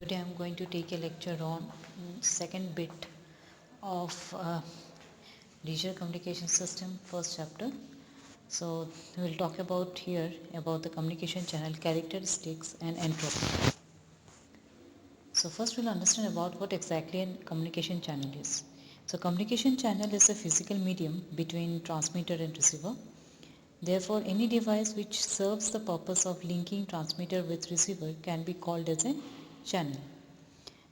Today I'm going to take a lecture on second bit of digital communication system, first chapter. So we'll talk about here about the communication channel characteristics and entropy. So first we'll understand about what exactly a communication channel is. So communication channel is a physical medium between transmitter and receiver. Therefore, any device which serves the purpose of linking transmitter with receiver can be called as a channel.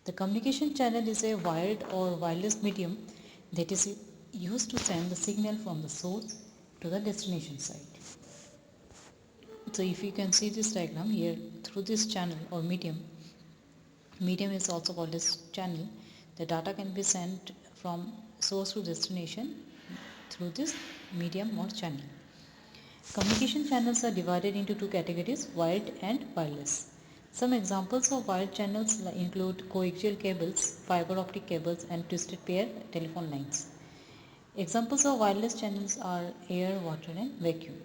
The communication channel is a wired or wireless medium that is used to send the signal from the source to the destination site. So if you can see this diagram here, through this channel or medium is also called as channel, the data can be sent from source to destination through this medium or channel. Communication channels are divided into two categories, wired and wireless. Some examples of wired channels include coaxial cables, fiber optic cables, and twisted pair telephone lines. Examples of wireless channels are air, water, and vacuum.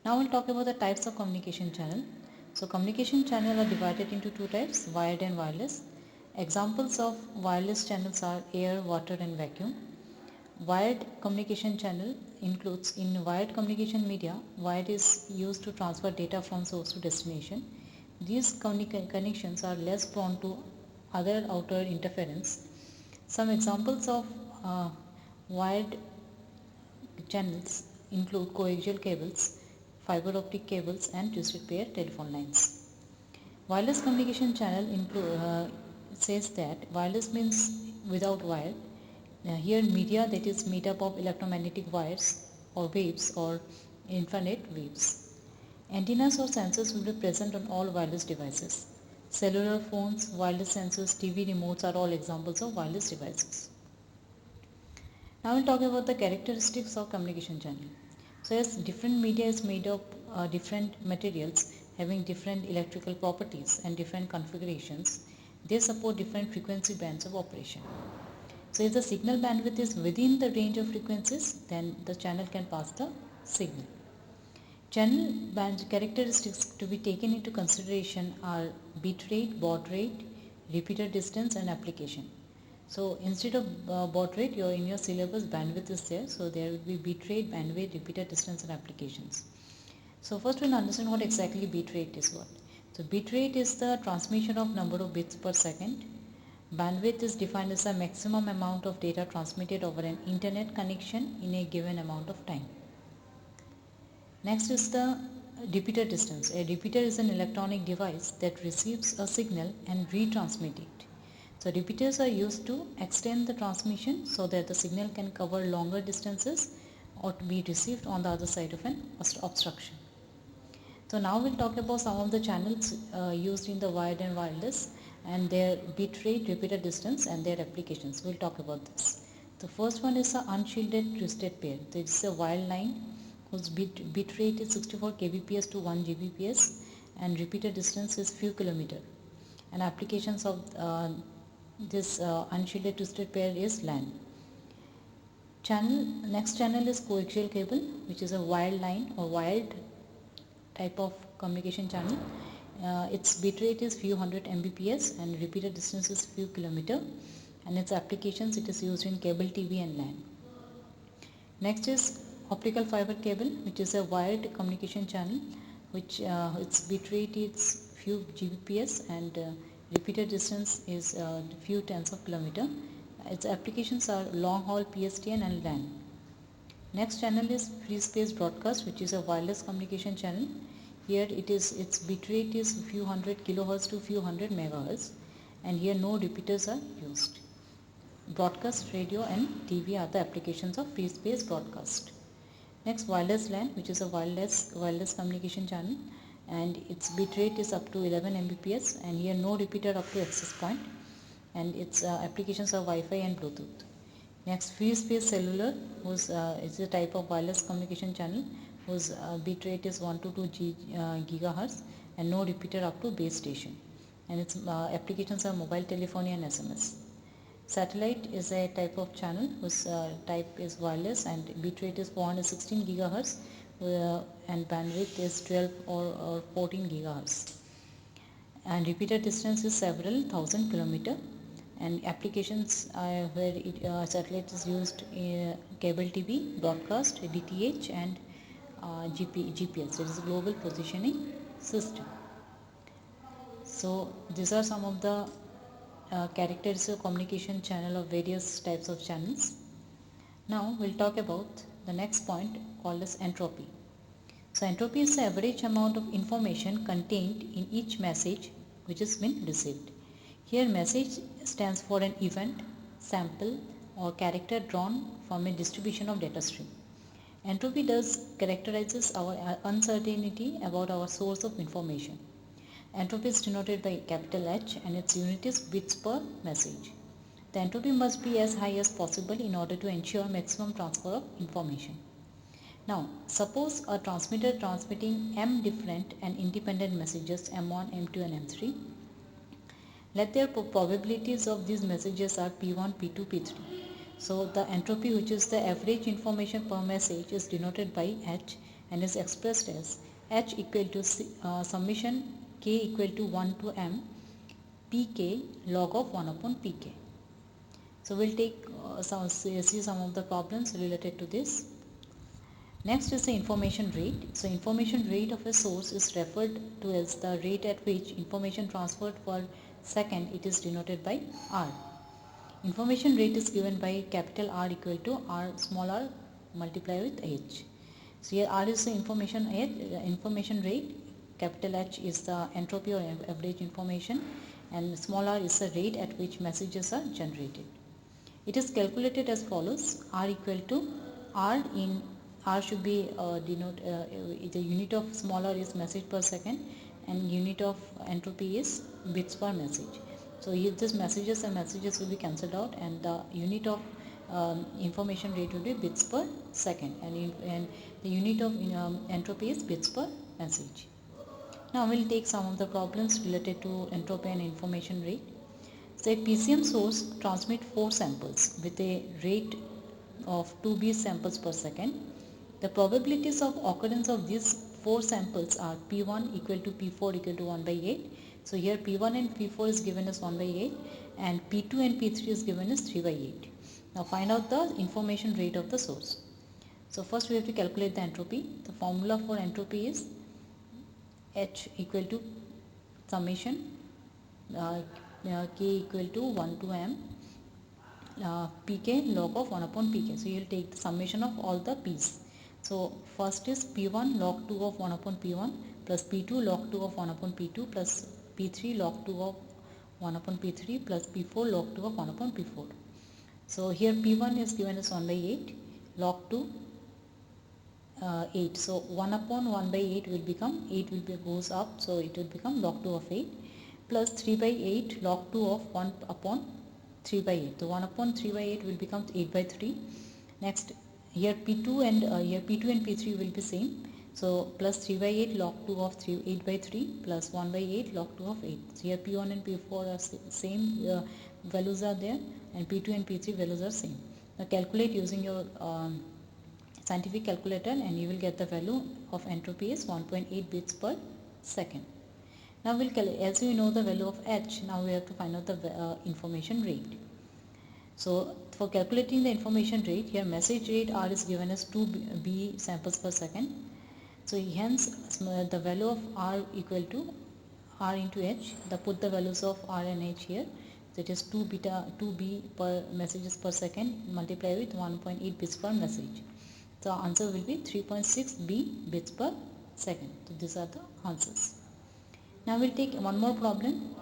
Now we'll talk about the types of communication channel. So communication channel are divided into two types, wired and wireless. Examples of wireless channels are air, water, and vacuum. Wired communication channel includes in wired communication media, wired is used to transfer data from source to destination. These connections are less prone to other outer interference. Some examples of wired channels include coaxial cables, fiber optic cables, and twisted pair telephone lines. Wireless communication channel says that wireless means without wire. Here media that is made up of electromagnetic wires or waves or infrared waves. Antennas or sensors will be present on all wireless devices. Cellular phones, wireless sensors, TV remotes are all examples of wireless devices. Now we'll talk about the characteristics of communication channel. So as different media is made of different materials having different electrical properties and different configurations, they support different frequency bands of operation. So if the signal bandwidth is within the range of frequencies, then the channel can pass the signal. Channel band characteristics to be taken into consideration are bit rate, baud rate, repeater distance, and application. So instead of baud rate, in your syllabus bandwidth is there. So there will be bit rate, bandwidth, repeater distance, and applications. So first we'll understand what exactly bit rate is what. So bit rate is the transmission of number of bits per second. Bandwidth is defined as the maximum amount of data transmitted over an internet connection in a given amount of time. Next is the repeater distance. A repeater is an electronic device that receives a signal and retransmits it. So repeaters are used to extend the transmission so that the signal can cover longer distances or to be received on the other side of an obstruction. So now we'll talk about some of the channels used in the wired and wireless and their bit rate, repeater distance, and their applications. We'll talk about this. The first one is the unshielded twisted pair. This is a wired line whose bit rate is 64 kbps to 1 gbps and repeater distance is few kilometer. And applications of this unshielded twisted pair is LAN. Next channel is coaxial cable, which is a wired line or wired type of communication channel. Its bit rate is few hundred mbps and repeater distance is few kilometer, and its applications it is used in cable TV and LAN. Next is optical fiber cable, which is a wired communication channel which its bit rate is few gbps and repeater distance is few tens of kilometer. Its applications are long haul PSTN and LAN. Next channel is free space broadcast, which is a wireless communication channel. Here its bit rate is few hundred kilohertz to few hundred megahertz, and here no repeaters are used. Broadcast radio and TV are the applications of free space broadcast. Next, wireless LAN, which is a wireless communication channel, and its bit rate is up to 11 mbps, and here no repeater up to access point, and its applications are Wi-Fi and Bluetooth. Next, free space cellular, whose is a type of wireless communication channel whose bit rate is 1 to 2 gigahertz and no repeater up to base station, and its applications are mobile telephony and SMS. Satellite is a type of channel whose type is wireless and bit rate is 416 gigahertz and bandwidth is 12 or 14 gigahertz. and repeated distance is several thousand kilometer, and applications where satellite is used in cable TV, broadcast, DTH, and GPS, that is global positioning system. So these are some of the characteristics of communication channel of various types of channels. Now we'll talk about the next point called as entropy. So entropy is the average amount of information contained in each message which has been received. Here message stands for an event, sample, or character drawn from a distribution of data stream. Entropy thus characterizes our uncertainty about our source of information. Entropy is denoted by capital H and its unit is bits per message. The entropy must be as high as possible in order to ensure maximum transfer of information. Now, suppose a transmitter transmitting m different and independent messages m1, m2 and m3. Let their probabilities of these messages are p1, p2, p3. So, the entropy, which is the average information per message, is denoted by H and is expressed as H equal to summation k equal to 1 to m pk log of 1 upon pk. So, we will take see some of the problems related to this. Next is the information rate. So information rate of a source is referred to as the rate at which information transferred per second. It is denoted by R. Information rate is given by capital R equal to R small r multiplied with H. So here R is the information rate, capital H is the entropy or average information, and small r is the rate at which messages are generated. It is calculated as follows: R equal to R in R should be the unit of small r is message per second and unit of entropy is bits per message. So if this messages and messages will be cancelled out, and the unit of information rate will be bits per second, and the unit of entropy is bits per message. Now we will take some of the problems related to entropy and information rate. So a PCM source transmits 4 samples with a rate of 2B samples per second. The probabilities of occurrence of these 4 samples are P1 equal to P4 equal to 1 by 8. So here P1 and P4 is given as 1 by 8 and P2 and P3 is given as 3 by 8. Now find out the information rate of the source. So first we have to calculate the entropy. The formula for entropy is H equal to summation K equal to 1 to m pk log of 1 upon pk. So you will take the summation of all the p's. So first is P1 log 2 of 1 upon P1 plus P2 log 2 of 1 upon P2 plus P3 log 2 of 1 upon P3 plus P4 log 2 of 1 upon P4. So here P1 is given as 1 by 8, log 2 8. So 1 upon 1 by 8 will become 8 goes up, so it will become log 2 of 8 plus 3 by 8 log 2 of 1 upon 3 by 8. So 1 upon 3 by 8 will become 8 by 3. Next here P2 and P3 will be same. So plus 3 by 8 log 2 of 8 by 3 plus 1 by 8 log 2 of 8. So here P1 and P4 are same values are there, and P2 and P3 values are same. Now calculate using your scientific calculator and you will get the value of entropy is 1.8 bits per second. Now as we know the value of H, now we have to find out the information rate. So for calculating the information rate, here message rate R is given as 2B samples per second. So hence the value of R equal to R into H. Put the values of R and H here. So it is 2B per messages per second multiplied with 1.8 bits per message. So answer will be 3.6 B bits per second. So these are the answers. Now we'll take one more problem.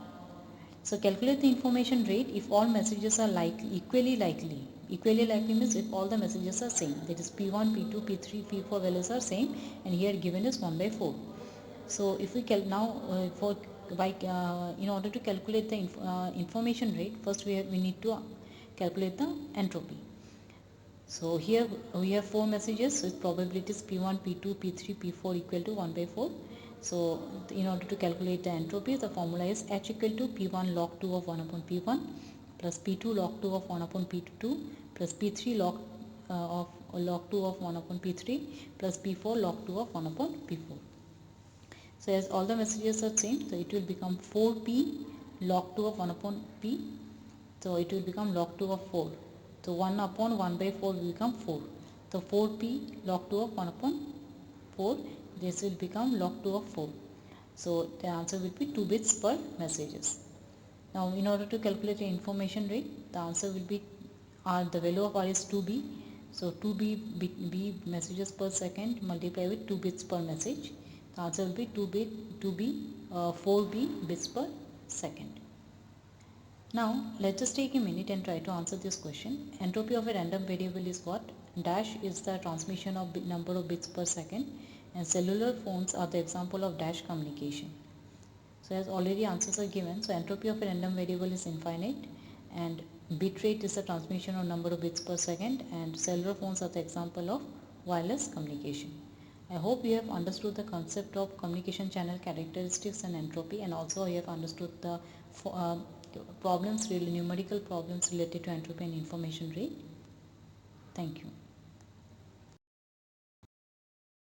So calculate the information rate if all messages are equally likely. Equally likely means if all the messages are same. That is P1, P2, P3, P4 values are same, and here given is 1 by 4. So if we in order to calculate the information rate, first we need to calculate the entropy. So here we have 4 messages with probabilities P1, P2, P3, P4 equal to 1 by 4. So in order to calculate the entropy, the formula is H equal to P1 log 2 of 1 upon P1 plus P2 log 2 of 1 upon P2 plus P3 log 2 of 1 upon P3 plus P4 log 2 of 1 upon P4. So as all the messages are same, so it will become 4p log 2 of 1 upon p. So it will become log 2 of 4. So 1 upon 1 by 4 will become 4. So 4p log 2 of 1 upon 4, this will become log 2 of 4. So the answer will be 2 bits per messages. Now in order to calculate the information rate, the answer will be R, the value of R is 2b. So 2b messages per second multiplied with 2 bits per message. The answer will be 4b bits per second. Now let us take a minute and try to answer this question. Entropy of a random variable is what? Dash is the transmission of number of bits per second, and cellular phones are the example of dash communication. So as already answers are given, so entropy of a random variable is infinite, and bit rate is the transmission of number of bits per second, and cellular phones are the example of wireless communication. I hope you have understood the concept of communication channel characteristics and entropy, and also you have understood the numerical problems related to entropy and information rate. Thank you.